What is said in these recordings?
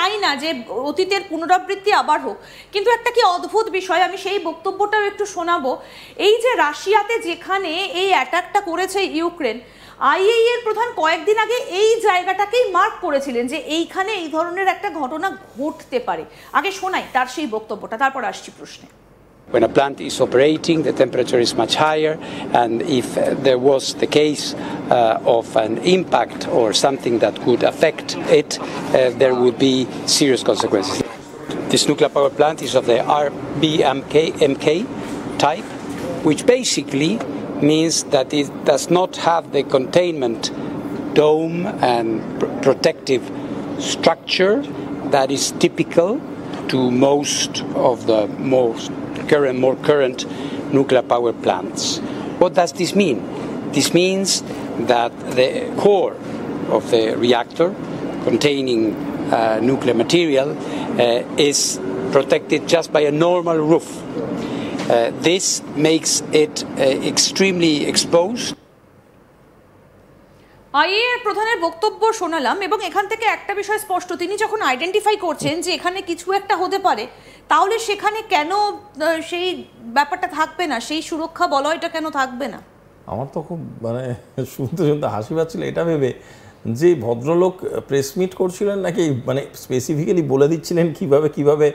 চাই না যে অতীতের পুনরাবৃত্তি আবার হোক, কিন্তু একটা কি অদ্ভুত বিষয়, আমি সেই বক্তব্যটাও একটু শোনাবো। এই যে রাশিয়াতে যেখানে এই অ্যাটাকটা করেছে ইউক্রেন, আইএই এর প্রধান কয়েকদিন আগে এই জায়গাটাকেই মার্ক করেছিলেন যে এইখানে এই ধরনের একটা ঘটনা ঘটতে পারে। আগে শোনাই তার সেই বক্তব্যটা, তারপর আসছি প্রশ্নে। When a plant is operating, the temperature is much higher, and if there was the case of an impact or something that could affect it, there would be serious consequences. This nuclear power plant is of the RBMK type, which basically means that it does not have the containment dome and protective structure that is typical to most of the more current nuclear power plants. What does this mean? This means that the core of the reactor containing nuclear material is protected just by a normal roof. This makes it extremely exposed. IA এর প্রধানের বক্তব্য শোনালাম, এবং এখান থেকে একটা বিষয় স্পষ্ট, তিনি যখন আইডেন্টিফাই করছেন যে এখানে কিছু একটা হতে পারে, তাহলে সেখানে কেন সেই ব্যাপারটা থাকবে না, সেই সুরক্ষা বলয়টা কেন থাকবে না? আমার তো খুব শুনতে শুনতে হাসি পাচ্ছিল এটা ভেবে যে ভদ্রলোক প্রেস মিট করছিলেন নাকি স্পেসিফিক্যালি বলে দিচ্ছিলেন কিভাবে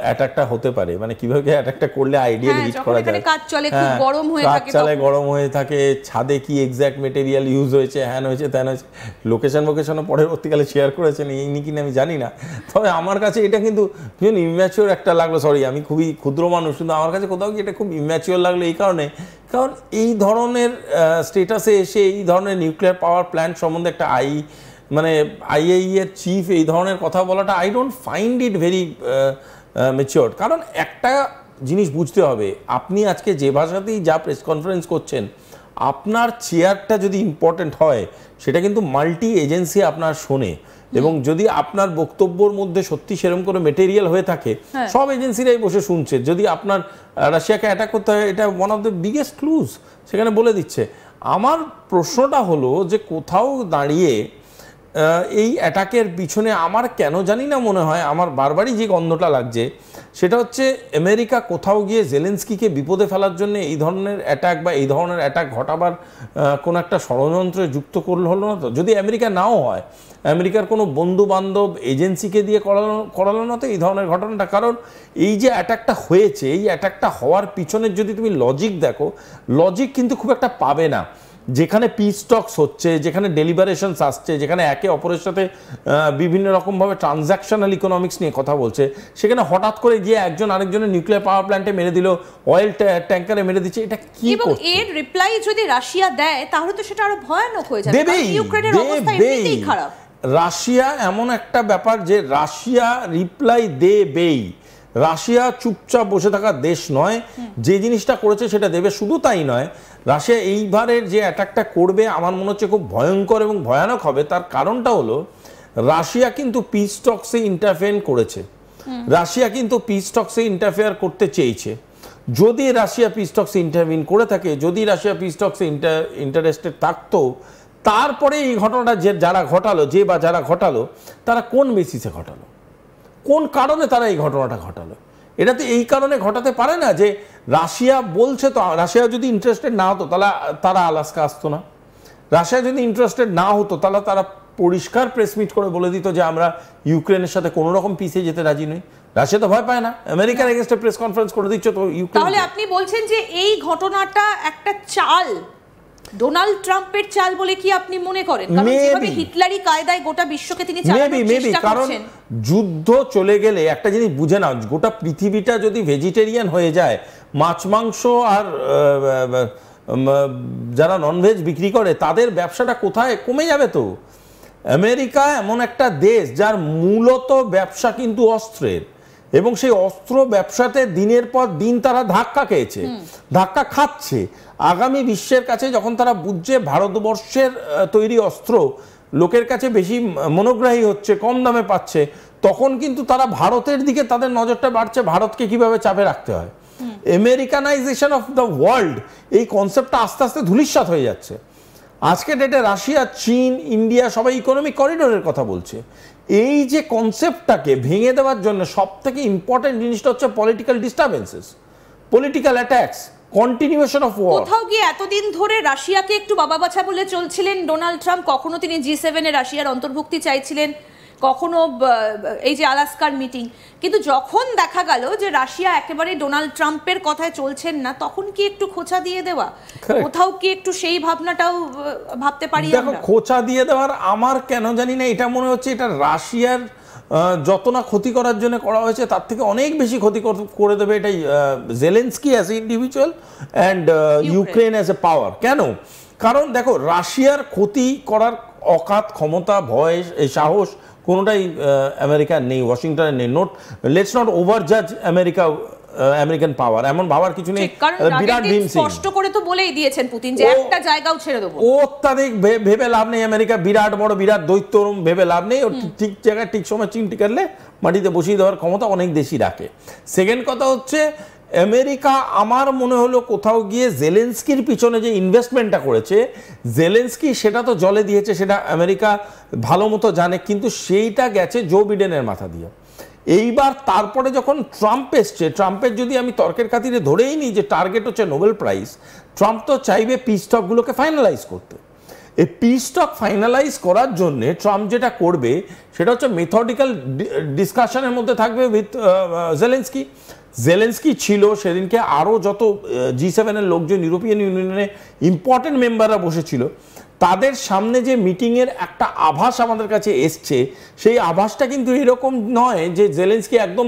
অ্যাটাকটা হতে পারে, কিভাবে অ্যাটাকটা করলে আইডিয়াল হিট করা যায়, কাজ চলে খুব গরম হয়ে থাকে, গরম হয়ে থাকে, ছাদে কি এক্স্যাক্ট মেটেরিয়াল ইউজ হয়েছে, হ্যান হয়েছে ত্যান হয়েছে, লোকেশনও পরবর্তীকালে শেয়ার করেছেন এই নিয়ে আমি জানি না। তবে আমার কাছে এটা কিন্তু ভীষণ ইম্যাচিওর একটা লাগলো, সরি আমি খুবই ক্ষুদ্র মানুষ, কিন্তু আমার কাছে কোথাও কি এটা খুব ইম্যাচিওর লাগলো এই কারণ এই ধরনের স্টেটাসে এসে এই ধরনের নিউক্লিয়ার পাওয়ার প্ল্যান্ট সম্বন্ধে একটা আইএই এর চিফ এই ধরনের কথা বলাটা I don't find it very mature. কারণ একটা জিনিস বুঝতে হবে, আপনি আজকে যে ভাষাতেই যা প্রেস কনফারেন্স করছেন, আপনার চেয়ারটা যদি ইম্পর্টেন্ট হয় সেটা কিন্তু মাল্টি এজেন্সি আপনার শোনে, এবং যদি আপনার বক্তব্যর মধ্যে সত্যি সেরকম করে মেটেরিয়াল হয়ে থাকে সব এজেন্সিরাই বসে শুনছে। যদি আপনার রাশিয়াকে অ্যাটাক করতে হয়, এটা one of the biggest clues সেখানে বলে দিচ্ছে। আমার প্রশ্নটা হলো যে কোথাও দাঁড়িয়ে এই অ্যাটাকের পিছনে আমার কেন জানি না মনে হয়, আমার বারবারই যে গন্ধটা লাগছে সেটা হচ্ছে আমেরিকা কোথাও গিয়ে জেলেন্সকিকে বিপদে ফেলার জন্য এই ধরনের অ্যাটাক বা এই ধরনের অ্যাটাক ঘটাবার কোনো একটা ষড়যন্ত্রে যুক্ত হলো না তো? যদি আমেরিকা নাও হয়, আমেরিকার কোনো বন্ধু বান্ধব এজেন্সিকে দিয়ে করালো না তো এই ধরনের ঘটনাটা? কারণ এই যে অ্যাটাকটা হয়েছে, এই অ্যাটাকটা হওয়ার পিছনের যদি তুমি লজিক দেখো, লজিক কিন্তু খুব একটা পাবে না। যেখানে পিস টক্স হচ্ছে, যেখানে ডেলিবারেশনস আসছে, যেখানে একে অপরের সাথে বিভিন্ন রকমভাবে ট্রানজ্যাকশনাল ইকোনমিক্স নিয়ে কথা বলছে, সেখানে হঠাৎ করে গিয়ে একজন আরেকজনের নিউক্লিয়ার পাওয়ার প্ল্যান্টে মেরে দিল, অয়েল ট্যাঙ্কারে মেরে দিচ্ছে, এটা কি? এবং এর রিপ্লাই যদি রাশিয়া দেয় তাহলে তো সেটা আরো ভয়ানক হয়ে যাবে, কারণ ইউক্রেনের অবস্থা এমনিতেই খারাপ। রাশিয়া এমন একটা ব্যাপার যে রাশিয়া রিপ্লাই দেবেই, রাশিয়া চুপচাপ বসে থাকার দেশ নয়, যে জিনিসটা করেছে সেটা দেবে। শুধু তাই নয়, রাশিয়া এইবারের যে অ্যাটাকটা করবে আমার মনে হচ্ছে খুব ভয়ঙ্কর এবং ভয়ানক হবে। তার কারণটা হলো রাশিয়া কিন্তু পিস টক্সে ইন্টারফেয়ার করেছে, রাশিয়া কিন্তু পিস টক্সে ইন্টারফেয়ার করতে চেয়েছে। যদি রাশিয়া পিস টক্সে ইন্টারভিন করে থাকে, যদি রাশিয়া পিস টক্সে ইন্টারেস্টেড থাকতো, তারপরে এই ঘটনাটা যারা ঘটালো তারা কোন বেসিসে ঘটালো, কোন কারণে তারা এই ঘটনাটা ঘটালো? এটা তো এই কারণে ঘটাতে পারে না যে রাশিয়া বলছে, তো রাশিয়া যদি ইন্টারেস্টেড না হতো তাহলে তারা আলাস্কা আসতো না। রাশিয়া যদি ইন্টারেস্টেড না হতো তাহলে তারা পরিষ্কার প্রেস মিট করে বলে দিত যে আমরা ইউক্রেনের সাথে কোনো রকম পিছিয়ে যেতে রাজি নই। রাশিয়া তো ভয় পায় না, আমেরিকার এগেইনস্টে প্রেস কনফারেন্স করে দিচ্ছ তো ইউক্রেন। তাহলে আপনি বলছেন যে এই ঘটনাটা একটা চাল, ডোনাল্ড ট্রাম্পের চাল বলে কি আপনি মনে করেন? কারণ যেভাবে হিটলারি কায়দায় গোটা বিশ্বকে তিনি চালানোর চেষ্টা করছেন। যুদ্ধ চলে গেলে একটা জিনিস বুঝে নাও, গোটা পৃথিবীটা যদি ভেজিটেরিয়ান হয়ে যায়, মাছ মাংস আর যারা ননভেজ বিক্রি করে তাদের ব্যবসাটা কোথায় কমে যাবে। তো আমেরিকা এমন একটা দেশ যার মূলত ব্যবসা কিন্তু অস্ত্রের, এবং সেই অস্ত্র ব্যবসাতে দিনের পর দিন তারা ধাক্কা খেয়েছে, ধাক্কা খাচ্ছে। আগামী বিশ্বের কাছে যখন তারা বুঝছে ভারতবর্ষের তৈরি অস্ত্র লোকের কাছে বেশি মনোগ্রাহী হচ্ছে, কম দামে পাচ্ছে, তখন কিন্তু তারা ভারতের দিকে তাদের নজরটা বাড়ছে, ভারতকে কিভাবে চাপে রাখতে হয়। আমেরিকানাইজেশন অফ দ্য ওয়ার্ল্ড, এই কনসেপ্টটা আস্তে আস্তে ধূলিসাৎ হয়ে যাচ্ছে। আজকে ডেটে রাশিয়া, চীন, ইন্ডিয়া সবাই ইকোনমিক করিডোরের কথা বলছে। এই যে কনসেপ্টটাকে ভেঙে দেওয়ার জন্য সব থেকে ইম্পর্টেন্ট জিনিসটা হচ্ছে political disturbances, political attacks, continuation of war. কোথাও গিয়ে এতদিন ধরে রাশিয়াকে একটু বাবা বাছা বলে চলছিলেন ডোনাল্ড ট্রাম্প, কখনো তিনি G7 এ রাশিয়ার অন্তর্ভুক্তি চাইছিলেন, কখনো এই যে আলাস্কার মিটিং, কিন্তু যখন দেখা গেল যে রাশিয়া একেবারে ডোনাল্ড ট্রাম্পের কথায় চলছেন না, তখন কি একটু খোঁচা দিয়ে দেওয়া? কোথাও কি একটু সেই ভাবনাটাও ভাবতে পারি দেখো, আমরা? খোঁচা দিয়ে দেওয়ার আমার কেন জানি না এটা মনে হচ্ছে এটা রাশিয়ার যত না ক্ষতি করার জন্য করা হয়েছে তার থেকে অনেক বেশি ক্ষতি করে দেবে এটাই Zelensky as a individual and Ukraine as a power. কেন? কারণ দেখো, রাশিয়ার ক্ষতি করার অকাত ক্ষমতা, ভয়, সাহস কোনোটাই আমেরিকার নেই, ওয়াশিংটনের নেই। লেটস নট ওভার জাজ আমেরিকান পাওয়ার, এমন ভাবার কিছু নেই। বিরাট ভীম সিং স্পষ্ট করে তো বলেই দিয়েছেন পুতিন যে একটা জায়গাও ছেড়ে দেবো। অত্যাধিক ভেবে লাভ নেই, আমেরিকা বিরাট বড় বিরাট দৈত্য ভেবে লাভ নেই। ওর ঠিক জায়গায় ঠিক সময় চিমটি কাটলে মাটিতে বসিয়ে দেওয়ার ক্ষমতা অনেক দেশই রাখে। সেকেন্ড কথা হচ্ছে, আমেরিকা আমার মনে হলো কোথাও গিয়ে জেলেনস্কির পিছনে যে ইনভেস্টমেন্টটা করেছে, জেলেনস্কি সেটা তো জলে দিয়েছে, সেটা আমেরিকা ভালো মতো জানে, কিন্তু সেইটা গেছে জো বিডেনের মাথা দিয়ে। এইবার তারপরে যখন ট্রাম্প এসছে, ট্রাম্পের যদি আমি তর্কের খাতিরে ধরেই নিই যে টার্গেট হচ্ছে নোবেল প্রাইজ, ট্রাম্প তো চাইবে পিস টকগুলোকে ফাইনালাইজ করতে। এই পিস টক ফাইনালাইজ করার জন্যে ট্রাম্প যেটা করবে সেটা হচ্ছে মেথডিক্যাল ডিসকাশনের মধ্যে থাকবে উইথ জেলেনস্কি। জেলেনস্কি ছিল সেদিনকে, আরও যত G7 এর লোকজন, ইউরোপিয়ান ইউনিয়নে ইম্পর্টেন্ট মেম্বাররা বসেছিল, তাদের সামনে যে মিটিংয়ের একটা আভাস আমাদের কাছে এসছে, সেই আভাসটা কিন্তু এরকম নয় যে জেলেনস্কি একদম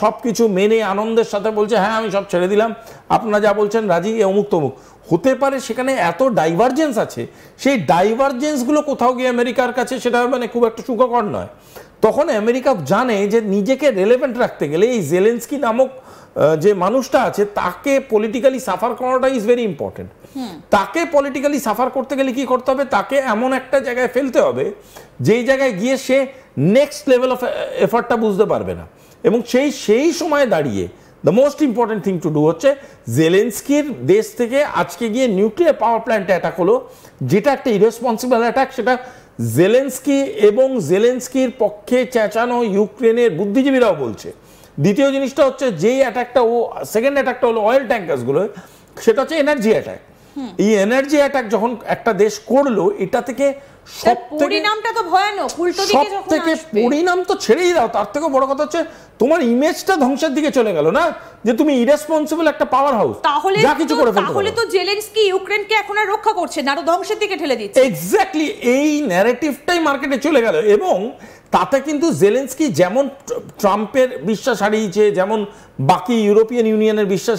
সব কিছু মেনে আনন্দের সাথে বলছে হ্যাঁ আমি সব ছেড়ে দিলাম, আপনারা যা বলছেন রাজি, অমুক তমুক। হতে পারে সেখানে এত ডাইভারজেন্স আছে, সেই ডাইভারজেন্সগুলো কোথাও গিয়ে আমেরিকার কাছে সেটা মানে খুব একটা সুখকর নয়। তখন আমেরিকা জানে যে নিজেকে রেলেভেন্ট রাখতে গেলে এই জেলেনস্কি নামক যে মানুষটা আছে তাকে পলিটিক্যালি সাফার করাটা ইজ ভেরি ইম্পর্টেন্ট। তাকে পলিটিক্যালি সাফার করতে গেলে কি করতে হবে? তাকে এমন একটা জায়গায় ফেলতে হবে যেই জায়গায় গিয়ে সে নেক্সট লেভেল অফ এফার্টটা বুঝতে পারবে না। এবং সেই সময় দাঁড়িয়ে the most important thing to do হচ্ছে, জেলেনস্কির দেশ থেকে আজকে গিয়ে নিউক্লিয়ার পাওয়ার প্ল্যান্টে অ্যাটাক হলো, যেটা একটা ইরেসপন্সিবল অ্যাটাক। সেটা জেলেনস্কি এবং জেলেনস্কির পক্ষে চেঁচানো ইউক্রেনের বুদ্ধিজীবীরাও বলছে। দ্বিতীয় জিনিসটা হচ্ছে, যেই অ্যাটাকটা সেকেন্ড অ্যাটাকটা হলো অয়েল ট্যাঙ্কার্সগুলো, সেটা হচ্ছে এনার্জি অ্যাটাক। এই এনার্জি অ্যাটাক যখন একটা দেশ করলো, এটা থেকে পরিণামটা তো ভয়ানক, উল্টো দিকে যখন আসবে। পরিণাম তো ছেড়েই দাও, তার থেকে বড় কথা হচ্ছে তোমার ইমেজটা ধ্বংসের দিকে চলে গেল না, যে তুমি ইরেসপন্সিবল একটা পাওয়ার হাউস, যা কিছু করে ফেলতে পারো। তাহলে তো জেলেনস্কি ইউক্রেনকে এখন আর রক্ষা করছে না, আরো ধ্বংসের দিকে ঠেলে দিচ্ছে। এক্স্যাক্টলি, এই ন্যারেটিভটাই মার্কেটে চলে গেল। এবং তাতে কিন্তু জেলেনস্কি যেমন ট্রাম্পের বিশ্বাস হারিয়েছে, যেমন বাকি ইউরোপিয়ান ইউনিয়নের বিশ্বাস